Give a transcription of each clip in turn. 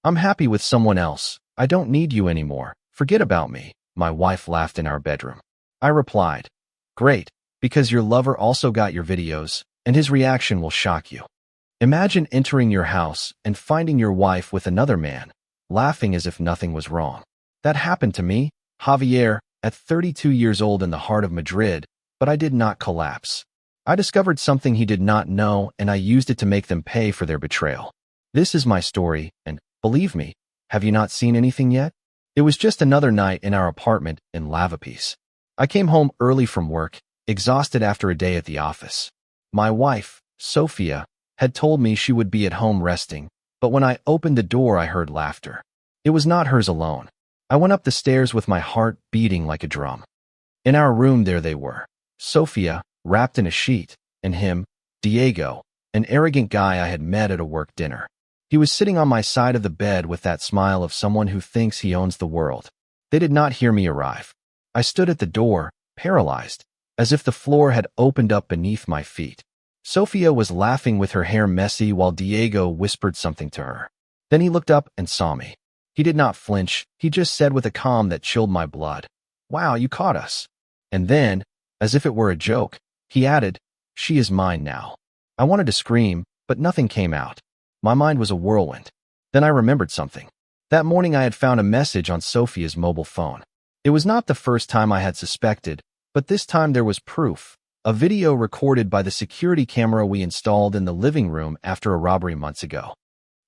I'm happy with someone else. I don't need you anymore. Forget about me. My wife laughed in our bedroom. I replied, great, because your lover also got your videos, and his reaction will shock you. Imagine entering your house and finding your wife with another man, laughing as if nothing was wrong. That happened to me, Javier, at 32 years old in the heart of Madrid, but I did not collapse. I discovered something he did not know, and I used it to make them pay for their betrayal. This is my story, and believe me, have you not seen anything yet? It was just another night in our apartment in Lavapiés. I came home early from work, exhausted after a day at the office. My wife, Sofia, had told me she would be at home resting, but when I opened the door I heard laughter. It was not hers alone. I went up the stairs with my heart beating like a drum. In our room there they were, Sofia, wrapped in a sheet, and him, Diego, an arrogant guy I had met at a work dinner. He was sitting on my side of the bed with that smile of someone who thinks he owns the world. They did not hear me arrive. I stood at the door, paralyzed, as if the floor had opened up beneath my feet. Sofia was laughing with her hair messy while Diego whispered something to her. Then he looked up and saw me. He did not flinch, he just said with a calm that chilled my blood, "Wow, you caught us." And then, as if it were a joke, he added, "She is mine now." I wanted to scream, but nothing came out. My mind was a whirlwind. Then I remembered something. That morning I had found a message on Sofia's mobile phone. It was not the first time I had suspected, but this time there was proof. A video recorded by the security camera we installed in the living room after a robbery months ago.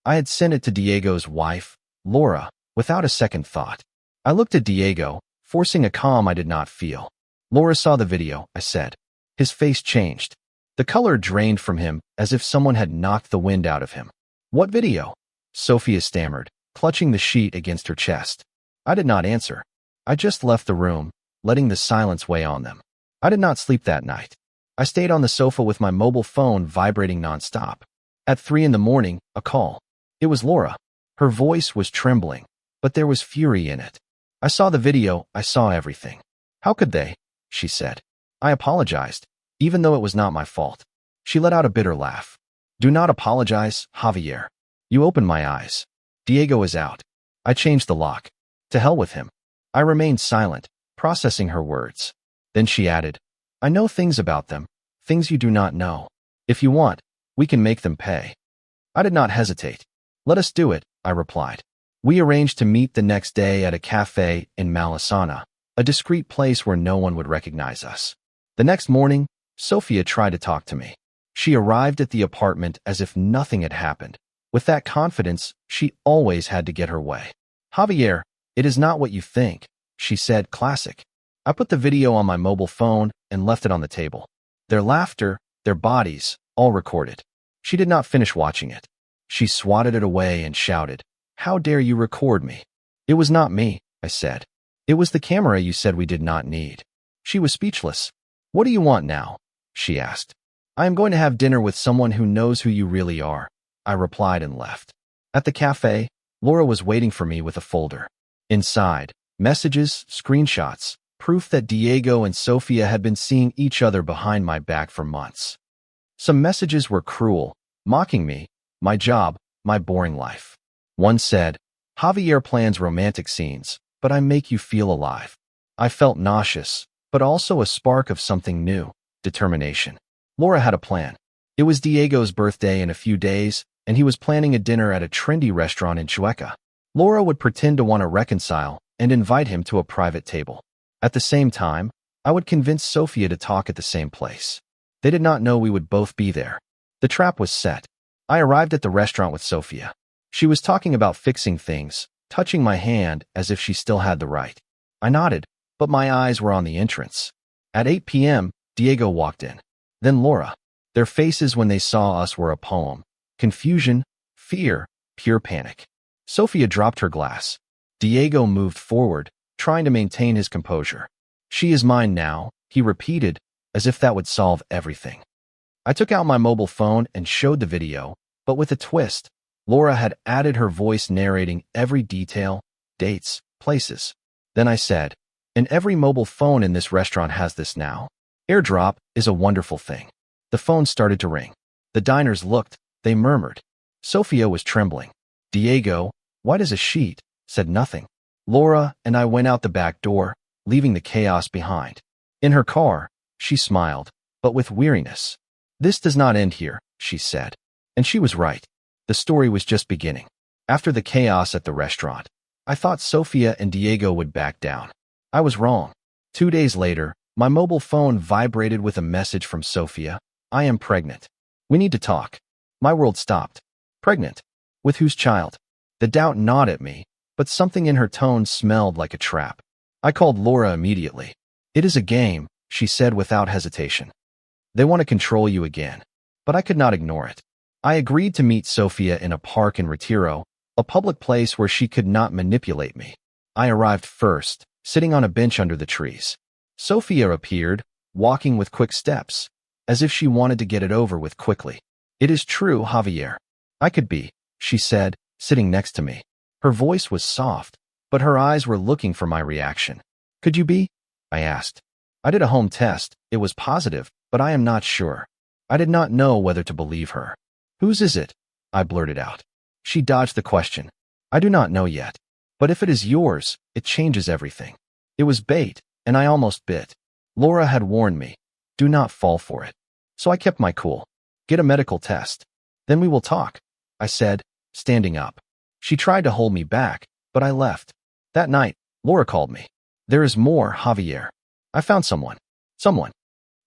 I had sent it to Diego's wife, Laura, without a second thought. I looked at Diego, forcing a calm I did not feel. Laura saw the video, I said. His face changed. The color drained from him as if someone had knocked the wind out of him. What video? Sofia stammered, clutching the sheet against her chest. I did not answer. I just left the room, letting the silence weigh on them. I did not sleep that night. I stayed on the sofa with my mobile phone vibrating nonstop. At 3 in the morning, a call. It was Laura. Her voice was trembling, but there was fury in it. I saw the video, I saw everything. How could they? She said. I apologized, even though it was not my fault. She let out a bitter laugh. Do not apologize, Javier. You opened my eyes. Diego is out. I changed the lock. To hell with him. I remained silent, processing her words. Then she added, I know things about them, things you do not know. If you want, we can make them pay. I did not hesitate. Let us do it, I replied. We arranged to meet the next day at a cafe in Malesana, a discreet place where no one would recognize us. The next morning, Sofia tried to talk to me. She arrived at the apartment as if nothing had happened. With that confidence, she always had to get her way. Javier, it is not what you think, she said, classic. I put the video on my mobile phone and left it on the table. Their laughter, their bodies, all recorded. She did not finish watching it. She swatted it away and shouted, How dare you record me? It was not me, I said. It was the camera you said we did not need. She was speechless. What do you want now? She asked. I am going to have dinner with someone who knows who you really are, I replied and left. At the cafe, Laura was waiting for me with a folder. Inside, messages, screenshots, proof that Diego and Sofia had been seeing each other behind my back for months. Some messages were cruel, mocking me, my job, my boring life. One said, Javier plans romantic scenes, but I make you feel alive. I felt nauseous, but also a spark of something new, determination. Laura had a plan. It was Diego's birthday in a few days, and he was planning a dinner at a trendy restaurant in Chueca. Laura would pretend to want to reconcile and invite him to a private table. At the same time, I would convince Sofia to talk at the same place. They did not know we would both be there. The trap was set. I arrived at the restaurant with Sofia. She was talking about fixing things, touching my hand as if she still had the right. I nodded, but my eyes were on the entrance. At 8 p.m., Diego walked in. Then Laura. Their faces when they saw us were a poem. Confusion, fear, pure panic. Sofia dropped her glass. Diego moved forward, trying to maintain his composure. She is mine now, he repeated, as if that would solve everything. I took out my mobile phone and showed the video, but with a twist. Laura had added her voice narrating every detail, dates, places. Then I said, and every mobile phone in this restaurant has this now. AirDrop is a wonderful thing. The phone started to ring. The diners looked, they murmured. Sofia was trembling. Diego, White as a sheet, said nothing. Laura and I went out the back door, leaving the chaos behind. In her car, she smiled, but with weariness. This does not end here, she said. And she was right. The story was just beginning. After the chaos at the restaurant, I thought Sofia and Diego would back down. I was wrong. 2 days later, my mobile phone vibrated with a message from Sofia. I am pregnant. We need to talk. My world stopped. Pregnant? With whose child? The doubt gnawed at me, but something in her tone smelled like a trap. I called Laura immediately. It is a game, she said without hesitation. They want to control you again. But I could not ignore it. I agreed to meet Sofia in a park in Retiro, a public place where she could not manipulate me. I arrived first, sitting on a bench under the trees. Sofia appeared, walking with quick steps, as if she wanted to get it over with quickly. It is true, Javier. I could be, she said, sitting next to me. Her voice was soft, but her eyes were looking for my reaction. Could you be? I asked. I did a home test. It was positive, but I am not sure. I did not know whether to believe her. Whose is it? I blurted out. She dodged the question. I do not know yet. But if it is yours, it changes everything. It was bait, and I almost bit. Laura had warned me. Do not fall for it. So I kept my cool. Get a medical test. Then we will talk, I said, standing up. She tried to hold me back, but I left. That night, Laura called me. There is more, Javier. I found someone. Someone.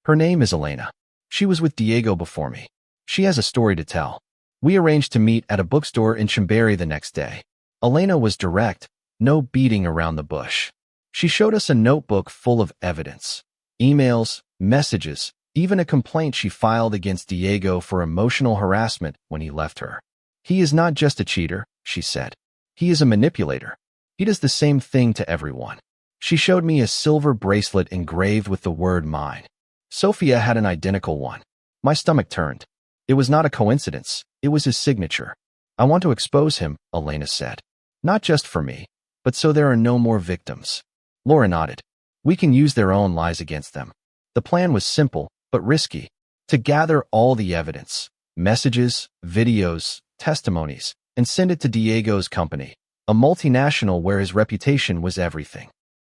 Her name is Elena. She was with Diego before me. She has a story to tell. We arranged to meet at a bookstore in Chimberry the next day. Elena was direct, no beating around the bush. She showed us a notebook full of evidence. Emails, messages, even a complaint she filed against Diego for emotional harassment when he left her. He is not just a cheater, she said. He is a manipulator. He does the same thing to everyone. She showed me a silver bracelet engraved with the word mine. Sofia had an identical one. My stomach turned. It was not a coincidence. It was his signature. I want to expose him, Elena said. Not just for me, but so there are no more victims. Laura nodded. We can use their own lies against them. The plan was simple, but risky. To gather all the evidence, messages, videos, testimonies, and send it to Diego's company, a multinational where his reputation was everything.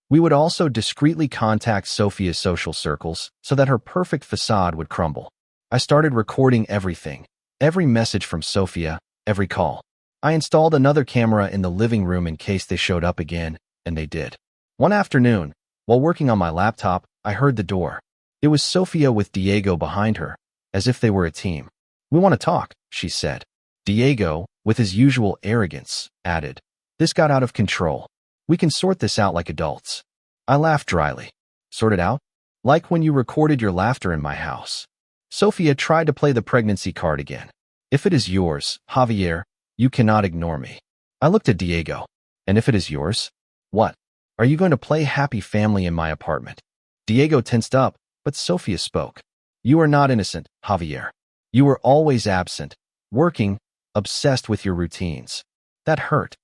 We would also discreetly contact Sofia's social circles so that her perfect facade would crumble. I started recording everything, every message from Sofia, every call. I installed another camera in the living room in case they showed up again, and they did. One afternoon, while working on my laptop, I heard the door. It was Sofia with Diego behind her, as if they were a team. We want to talk, she said. Diego, with his usual arrogance, added, This got out of control. We can sort this out like adults. I laughed dryly. Sort it out? Like when you recorded your laughter in my house. Sofia tried to play the pregnancy card again. If it is yours, Javier, you cannot ignore me. I looked at Diego. And if it is yours? What? Are you going to play happy family in my apartment? Diego tensed up, but Sofia spoke. You are not innocent, Javier. You were always absent, working, obsessed with your routines. That hurt.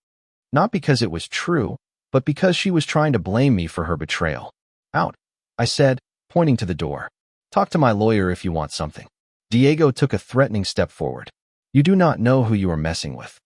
Not because it was true, but because she was trying to blame me for her betrayal. Out, I said, pointing to the door. Talk to my lawyer if you want something. Diego took a threatening step forward. You do not know who you are messing with.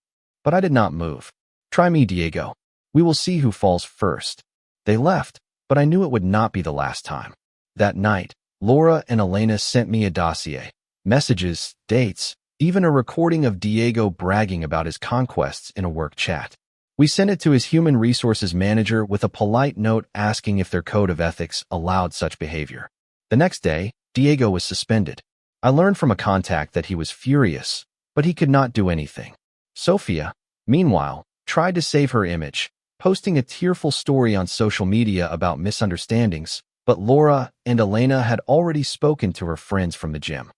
But I did not move. Try me, Diego. We will see who falls first. They left, but I knew it would not be the last time. That night, Laura and Elena sent me a dossier, messages, dates, even a recording of Diego bragging about his conquests in a work chat. We sent it to his human resources manager with a polite note asking if their code of ethics allowed such behavior. The next day, Diego was suspended. I learned from a contact that he was furious, but he could not do anything. Sofia, meanwhile, tried to save her image, posting a tearful story on social media about misunderstandings, but Laura and Elena had already spoken to her friends from the gym.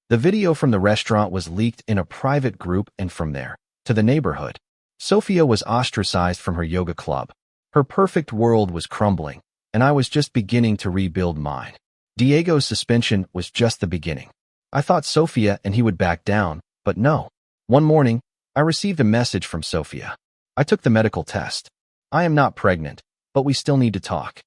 The video from the restaurant was leaked in a private group and from there, to the neighborhood. Sofia was ostracized from her yoga club. Her perfect world was crumbling, and I was just beginning to rebuild mine. Diego's suspension was just the beginning. I thought Sofia and he would back down, but no. One morning, I received a message from Sofia. I took the medical test. I am not pregnant, but we still need to talk.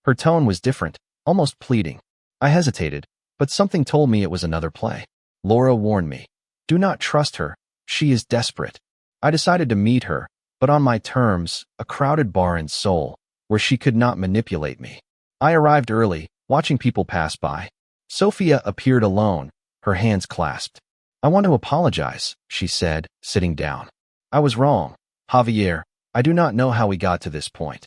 Her tone was different, almost pleading. I hesitated, but something told me it was another play. Laura warned me. Do not trust her. She is desperate. I decided to meet her, but on my terms, a crowded bar in Seoul, where she could not manipulate me. I arrived early, watching people pass by. Sophia appeared alone, her hands clasped. "I want to apologize," she said, sitting down. "I was wrong. Javier, I do not know how we got to this point."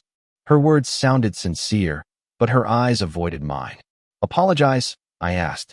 Her words sounded sincere, but her eyes avoided mine. "Apologize?" I asked.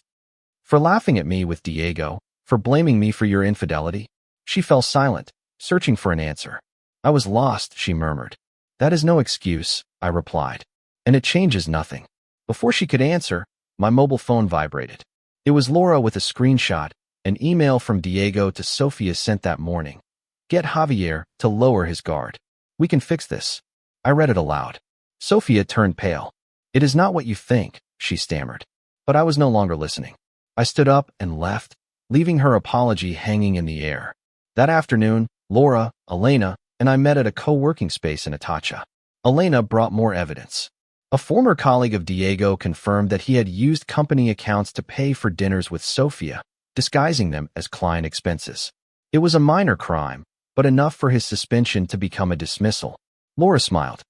"For laughing at me with Diego? For blaming me for your infidelity?" She fell silent, searching for an answer. "I was lost," she murmured. "That is no excuse," I replied. "And it changes nothing." Before she could answer, my mobile phone vibrated. It was Laura with a screenshot, an email from Diego to Sophia sent that morning. "Get Javier to lower his guard. We can fix this." I read it aloud. Sophia turned pale. "It is not what you think," she stammered. But I was no longer listening. I stood up and left, leaving her apology hanging in the air. That afternoon, Laura, Elena, and I met at a co-working space in Itacha. Elena brought more evidence. A former colleague of Diego confirmed that he had used company accounts to pay for dinners with Sophia, disguising them as client expenses. It was a minor crime, but enough for his suspension to become a dismissal. Laura smiled.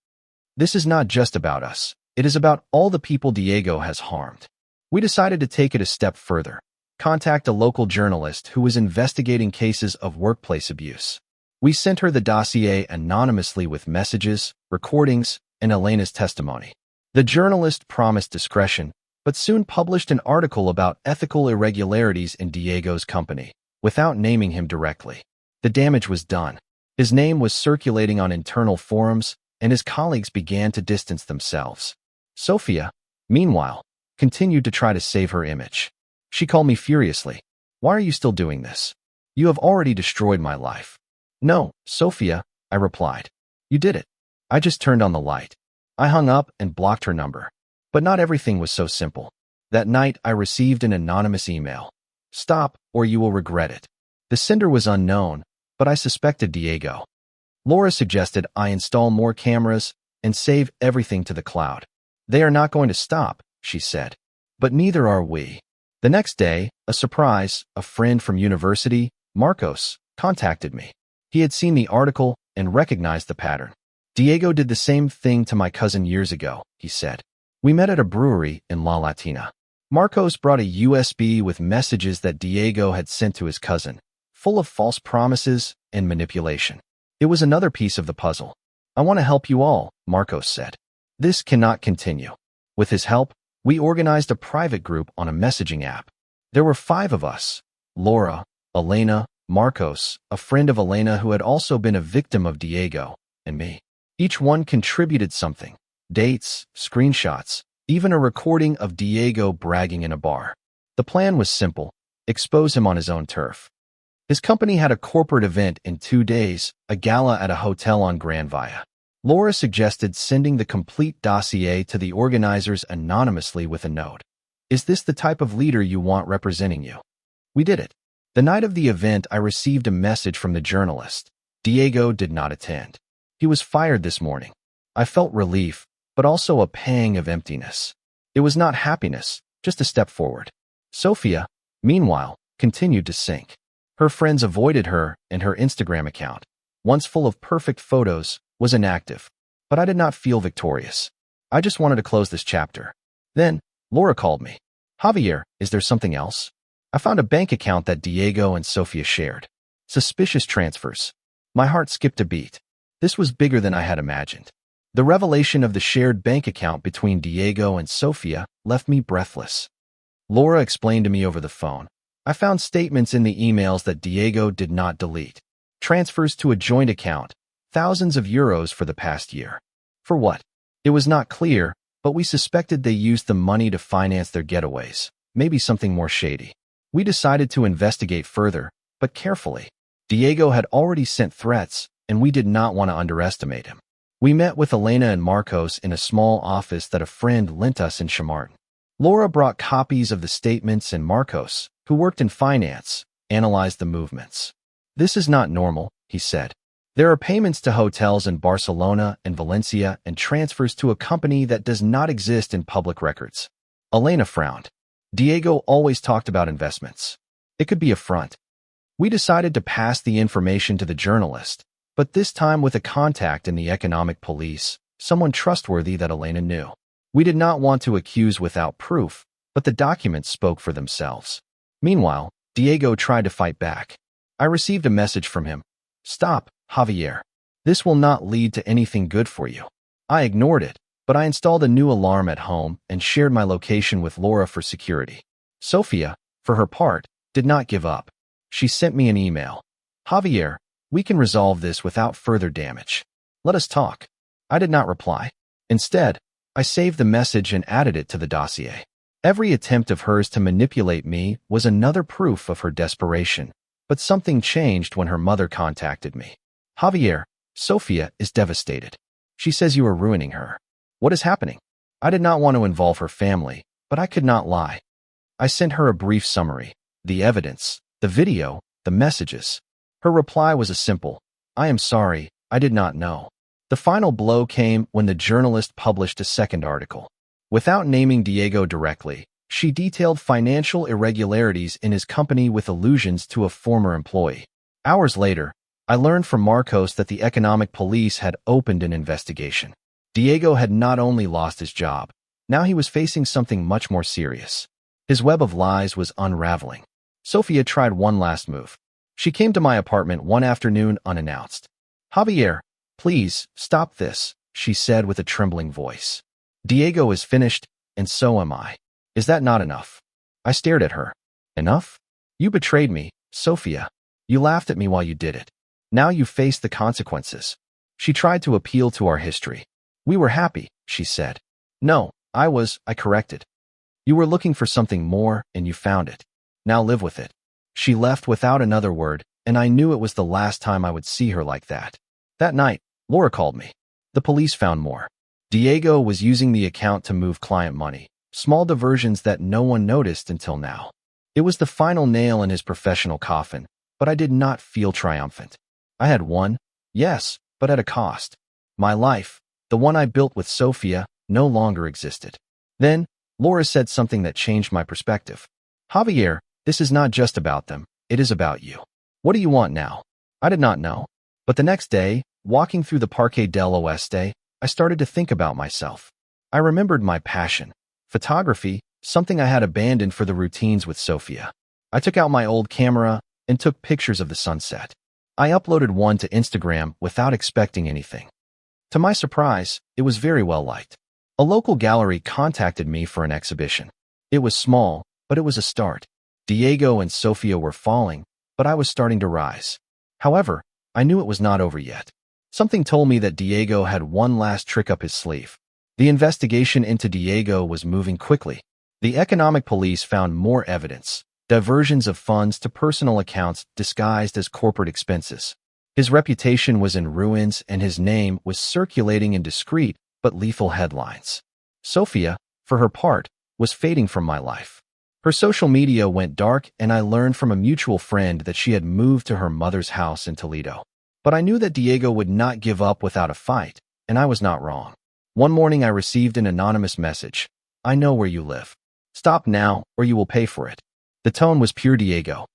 "This is not just about us. It is about all the people Diego has harmed." We decided to take it a step further, contact a local journalist who was investigating cases of workplace abuse. We sent her the dossier anonymously with messages, recordings, and Elena's testimony. The journalist promised discretion, but soon published an article about ethical irregularities in Diego's company, without naming him directly. The damage was done. His name was circulating on internal forums, and his colleagues began to distance themselves. Sophia, meanwhile, continued to try to save her image. She called me furiously. "Why are you still doing this? You have already destroyed my life." "No, Sophia," I replied. "You did it." I just turned on the light. I hung up and blocked her number. But not everything was so simple. That night, I received an anonymous email. "Stop, or you will regret it." The sender was unknown, but I suspected Diego. Laura suggested I install more cameras and save everything to the cloud. "They are not going to stop," she said. "But neither are we." The next day, a surprise, a friend from university, Marcos, contacted me. He had seen the article and recognized the pattern. "Diego did the same thing to my cousin years ago," he said. "We met at a brewery in La Latina. Marcos brought a USB with messages that Diego had sent to his cousin, full of false promises and manipulation. It was another piece of the puzzle. "I want to help you all," Marcos said. "This cannot continue." With his help, we organized a private group on a messaging app. There were 5 of us: Laura, Elena, Marcos, a friend of Elena who had also been a victim of Diego, and me. Each one contributed something: dates, screenshots, even a recording of Diego bragging in a bar. The plan was simple: expose him on his own turf. His company had a corporate event in 2 days, a gala at a hotel on Gran Via. Laura suggested sending the complete dossier to the organizers anonymously with a note. "Is this the type of leader you want representing you?" We did it. The night of the event, I received a message from the journalist. Diego did not attend. He was fired this morning. I felt relief, but also a pang of emptiness. It was not happiness, just a step forward. Sophia, meanwhile, continued to sink. Her friends avoided her, and her Instagram account, once full of perfect photos, was inactive. But I did not feel victorious. I just wanted to close this chapter. Then, Laura called me. "Javier, is there something else?" I found a bank account that Diego and Sophia shared. Suspicious transfers. My heart skipped a beat. This was bigger than I had imagined. The revelation of the shared bank account between Diego and Sophia left me breathless. Laura explained to me over the phone. I found statements in the emails that Diego did not delete. Transfers to a joint account, thousands of euros for the past year. For what? It was not clear, but we suspected they used the money to finance their getaways, maybe something more shady. We decided to investigate further, but carefully. Diego had already sent threats, and we did not want to underestimate him. We met with Elena and Marcos in a small office that a friend lent us in Chamartin. Laura brought copies of the statements, and Marcos, who worked in finance, analyzed the movements. "This is not normal," he said. "There are payments to hotels in Barcelona and Valencia and transfers to a company that does not exist in public records." Elena frowned. Diego always talked about investments. It could be a front. We decided to pass the information to the journalist, but this time with a contact in the economic police, someone trustworthy that Elena knew. We did not want to accuse without proof, but the documents spoke for themselves. Meanwhile, Diego tried to fight back. I received a message from him. "Stop, Javier. This will not lead to anything good for you." I ignored it, but I installed a new alarm at home and shared my location with Laura for security. Sofia, for her part, did not give up. She sent me an email. "Javier, we can resolve this without further damage. Let us talk." I did not reply. Instead, I saved the message and added it to the dossier. Every attempt of hers to manipulate me was another proof of her desperation, but something changed when her mother contacted me. "Javier, Sofia is devastated. She says you are ruining her. What is happening?" I did not want to involve her family, but I could not lie. I sent her a brief summary, the evidence, the video, the messages. Her reply was a simple, "I am sorry, I did not know." The final blow came when the journalist published a second article. Without naming Diego directly, she detailed financial irregularities in his company with allusions to a former employee. Hours later, I learned from Marcos that the economic police had opened an investigation. Diego had not only lost his job, now he was facing something much more serious. His web of lies was unraveling. Sofia tried one last move. She came to my apartment one afternoon unannounced. "Javier, please, stop this," she said with a trembling voice. "Diego is finished, and so am I. Is that not enough?" I stared at her. "Enough? You betrayed me, Sofia. You laughed at me while you did it. Now you face the consequences." She tried to appeal to our history. "We were happy," she said. "No, I corrected. You were looking for something more, and you found it. Now live with it." She left without another word, and I knew it was the last time I would see her like that. That night, Laura called me. The police found more. Diego was using the account to move client money, small diversions that no one noticed until now. It was the final nail in his professional coffin, but I did not feel triumphant. I had won, yes, but at a cost. My life, the one I built with Sofia, no longer existed. Then, Laura said something that changed my perspective. "Javier, this is not just about them, it is about you. What do you want now?" I did not know. But the next day, walking through the Parque del Oeste, I started to think about myself. I remembered my passion, photography, something I had abandoned for the routines with Sofia. I took out my old camera and took pictures of the sunset. I uploaded one to Instagram without expecting anything. To my surprise, it was very well liked. A local gallery contacted me for an exhibition. It was small, but it was a start. Diego and Sofia were falling, but I was starting to rise. However, I knew it was not over yet. Something told me that Diego had one last trick up his sleeve. The investigation into Diego was moving quickly. The economic police found more evidence, diversions of funds to personal accounts disguised as corporate expenses. His reputation was in ruins and his name was circulating in discreet but lethal headlines. Sofia, for her part, was fading from my life. Her social media went dark and I learned from a mutual friend that she had moved to her mother's house in Toledo. But I knew that Diego would not give up without a fight, and I was not wrong. One morning I received an anonymous message. "I know where you live. Stop now or you will pay for it." The tone was pure Diego.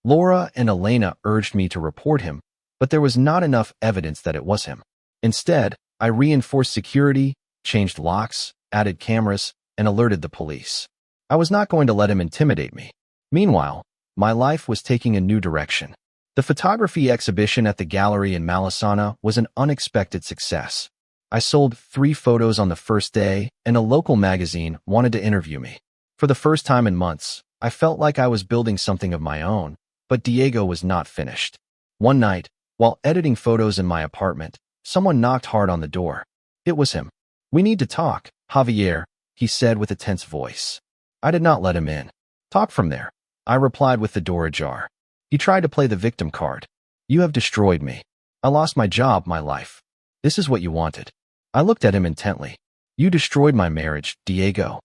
Laura and Elena urged me to report him, but there was not enough evidence that it was him. Instead, I reinforced security, changed locks, added cameras, and alerted the police. I was not going to let him intimidate me. Meanwhile, my life was taking a new direction. The photography exhibition at the gallery in Malesana was an unexpected success. I sold 3 photos on the first day, and a local magazine wanted to interview me. For the first time in months, I felt like I was building something of my own, but Diego was not finished. One night, while editing photos in my apartment, someone knocked hard on the door. It was him. "We need to talk, Javier," he said with a tense voice. I did not let him in. "Talk from there," I replied with the door ajar. He tried to play the victim card. "You have destroyed me. I lost my job, my life. This is what you wanted." I looked at him intently. "You destroyed my marriage, Diego.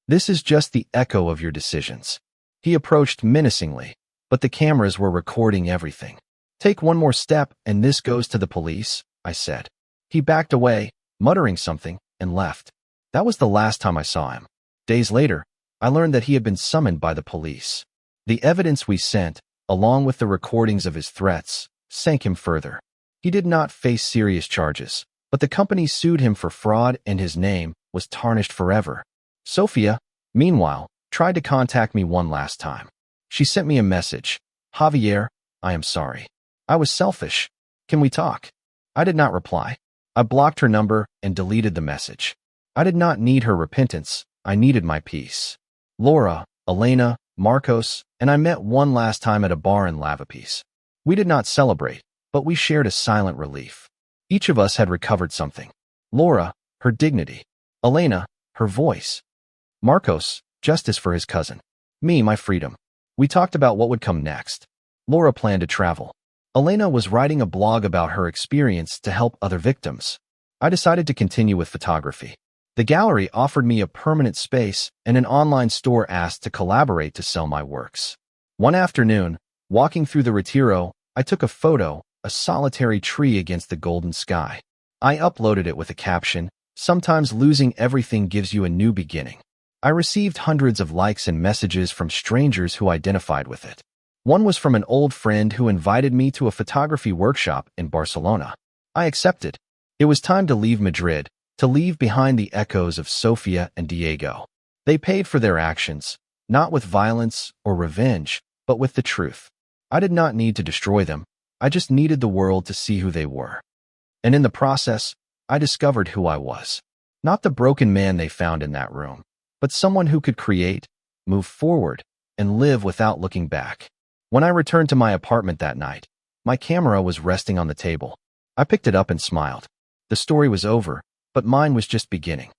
This is just the echo of your decisions." He approached menacingly, but the cameras were recording everything. "Take one more step and this goes to the police," I said. He backed away, muttering something, and left. That was the last time I saw him. Days later, I learned that he had been summoned by the police. The evidence we sent, along with the recordings of his threats, sank him further. He did not face serious charges, but the company sued him for fraud and his name was tarnished forever. Sophia, meanwhile, tried to contact me one last time. She sent me a message. Javier, I am sorry. I was selfish. Can we talk? I did not reply. I blocked her number and deleted the message. I did not need her repentance. I needed my peace. Laura, Elena, Marcos, and I met one last time at a bar in Lavapiés. We did not celebrate, but we shared a silent relief. Each of us had recovered something. Laura, her dignity. Elena, her voice. Marcos, justice for his cousin. Me, my freedom. We talked about what would come next. Laura planned to travel. Elena was writing a blog about her experience to help other victims. I decided to continue with photography. The gallery offered me a permanent space, and an online store asked to collaborate to sell my works. One afternoon, walking through the Retiro, I took a photo, a solitary tree against the golden sky. I uploaded it with a caption, "Sometimes losing everything gives you a new beginning." I received hundreds of likes and messages from strangers who identified with it. One was from an old friend who invited me to a photography workshop in Barcelona. I accepted. It was time to leave Madrid, to leave behind the echoes of Sofia and Diego. They paid for their actions, not with violence or revenge, but with the truth. I did not need to destroy them. I just needed the world to see who they were. And in the process, I discovered who I was. Not the broken man they found in that room, but someone who could create, move forward, and live without looking back. When I returned to my apartment that night, my camera was resting on the table. I picked it up and smiled. The story was over, but mine was just beginning.